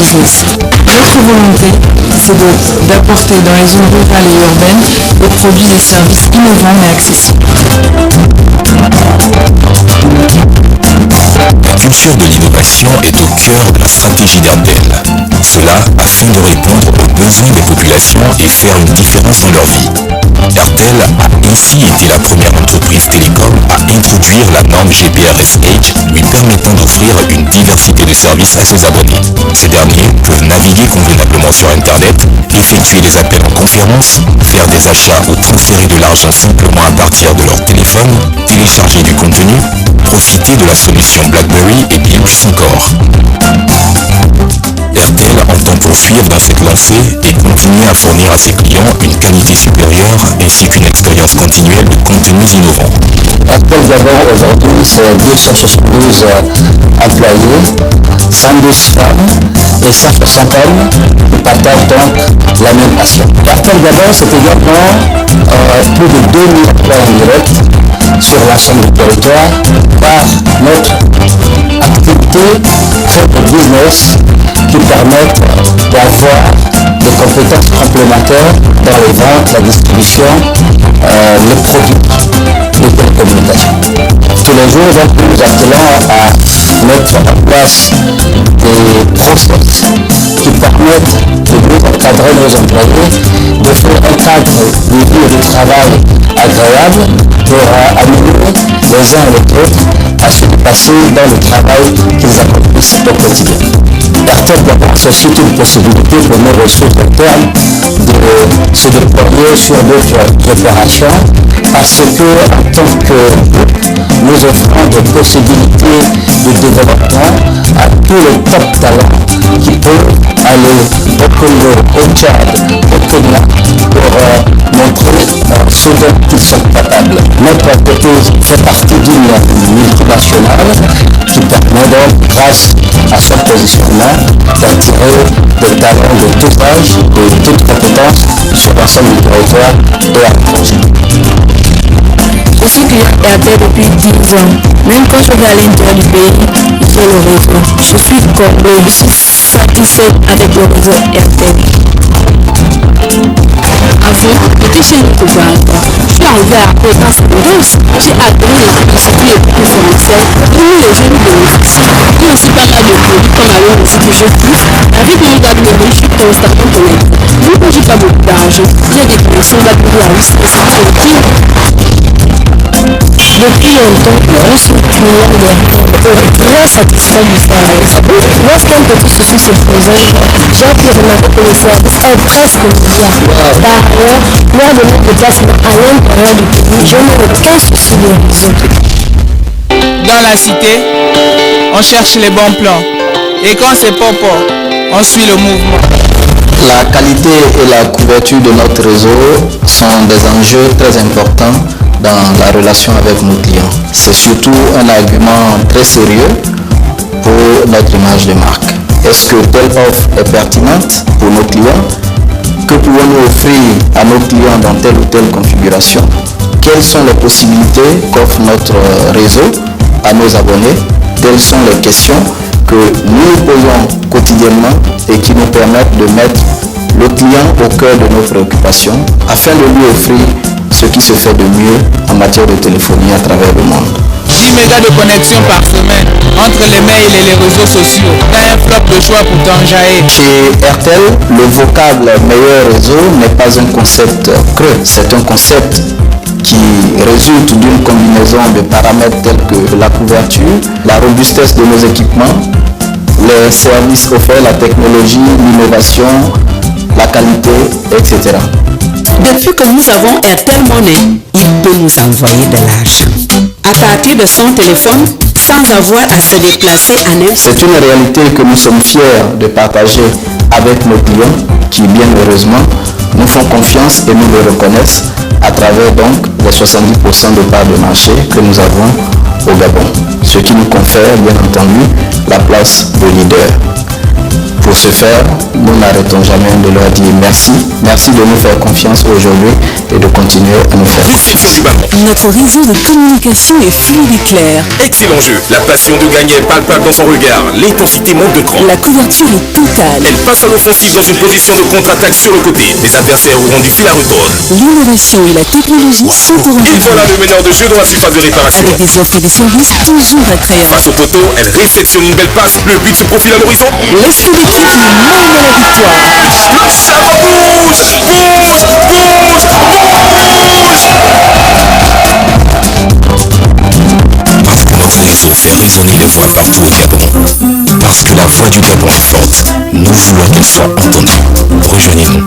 entreprises. Notre volonté, c'est d'apporter dans les zones rurales et urbaines des produits et services innovants mais accessibles. La culture de l'innovation est au cœur de la stratégie d'Airtel. Cela afin de répondre aux besoins des populations et faire une différence dans leur vie. Airtel a ainsi été la première entreprise télécom à introduire la norme GPRS Edge, lui permettant d'offrir une diversité de services à ses abonnés. Ces derniers peuvent naviguer convenablement sur Internet, effectuer des appels en conférence, faire des achats ou transférer de l'argent simplement à partir de leur téléphone, télécharger du contenu, profiter de la solution BlackBerry et bien plus encore. Airtel entend poursuivre dans cette lancée et continuer à fournir à ses clients une qualité supérieure ainsi qu'une expérience continuelle de contenus innovants. Airtel d'abord aujourd'hui c'est 272 employés, 112 femmes et 160 hommes qui partagent donc la même passion. Airtel d'abord c'est également plus de 2000 emplois indirects sur l'ensemble du territoire par notre activité fait de business qui permettent d'avoir des compétences complémentaires dans les ventes, la distribution, les produits de télécommunications. Tous les jours, donc, nous appelons à mettre en place des process qui permettent de mieux encadrer nos employés, de faire un cadre de vie et de travail agréable pour amener les uns et les autres à se dépasser dans le travail qu'ils accomplissent au quotidien. Airtel d'abord, c'est surtout une possibilité pour nos ressources internes de se déployer sur d'autres opérations parce que en tant que nous offrons des possibilités de développement à tous les top talents qui peuvent aller au Congo, au Tchad, au Kenya pour montrer ce dont ils sont capables. Notre entreprise fait partie d'une multinationale qui permet donc, grâce à son positionnement, d'attirer des talents de tout âge et de toutes compétences sur l'ensemble du territoire et à l'étranger. Je suis client Airtel depuis 10 ans. Même quand je vais à l'intérieur du pays, j'ai le réseau. Je suis comblé, je suis satisfait avec le réseau Airtel. Avant, j'étais chez une coopérative. Je suis arrivé à Pétas Rose. J'ai adoré les publicités et les fournisseurs. Nous, les jeunes bénéficient. Il y a aussi pas mal de produits comme la loi aussi que je kiffe. Avec mon BlackBerry, je suis constamment connecté. Même quand j'ai pas beaucoup d'argent, j'ai des connexions BlackBerry à 8 centimes. Depuis longtemps, je suis client d'Airtel et très satisfait du service. Lorsqu'un petit souci se présente, j'ai pu remarquer que le service est presque immédiat. Par ailleurs, lors de mon déplacement à l'intérieur du pays, je n'ai aucun souci de réseau. Dans la cité, on cherche les bons plans. Et quand c'est popo, on suit le mouvement. La qualité et la couverture de notre réseau sont des enjeux très importants dans la relation avec nos clients. C'est surtout un argument très sérieux pour notre image de marque. Est-ce que telle offre est pertinente pour nos clients? Que pouvons-nous offrir à nos clients dans telle ou telle configuration? Quelles sont les possibilités qu'offre notre réseau à nos abonnés? Telles sont les questions que nous posons quotidiennement et qui nous permettent de mettre le client au cœur de nos préoccupations afin de lui offrir ce qui se fait de mieux en matière de téléphonie à travers le monde. 10 mégas de connexion par semaine entre les mails et les réseaux sociaux. T'as un flop de choix pour t'enjailler. Chez Airtel, le vocable meilleur réseau n'est pas un concept creux, c'est un concept qui résulte d'une combinaison de paramètres tels que la couverture, la robustesse de nos équipements, les services offerts, la technologie, l'innovation, la qualité, etc. Depuis que nous avons Airtel Money, il peut nous envoyer de l'argent à partir de son téléphone sans avoir à se déplacer à n'importe. C'est une réalité que nous sommes fiers de partager avec nos clients qui, bien heureusement, nous font confiance et nous le reconnaissent à travers donc les 70% de parts de marché que nous avons au Gabon, ce qui nous confère bien entendu la place de leader. pour ce faire, nous n'arrêtons jamais de leur dire merci. Merci de nous faire confiance aujourd'hui et de continuer à nous faire confiance. Notre réseau de communication est fluide et clair. Excellent jeu. La passion de gagner est palpable dans son regard. L'intensité monte de cran. La couverture est totale. Elle passe à l'offensive dans une position de contre-attaque sur le côté. Les adversaires auront du fil à retordre. L'innovation et la technologie sont au Et rendez-vous. voilà le meneur de jeu dans la surface de réparation. Avec des offres et des services toujours attrayants. Face au poteau, elle réceptionne une belle passe. Le but se profile à l'horizon. L'esprit d'équipe nous mène à la victoire. Le savon bouge, bouge, bouge, bouge. Parce que notre réseau fait résonner les voix partout au Gabon. Parce que la voix du Gabon est forte, nous voulons qu'elle soit entendue. Rejoignez-nous.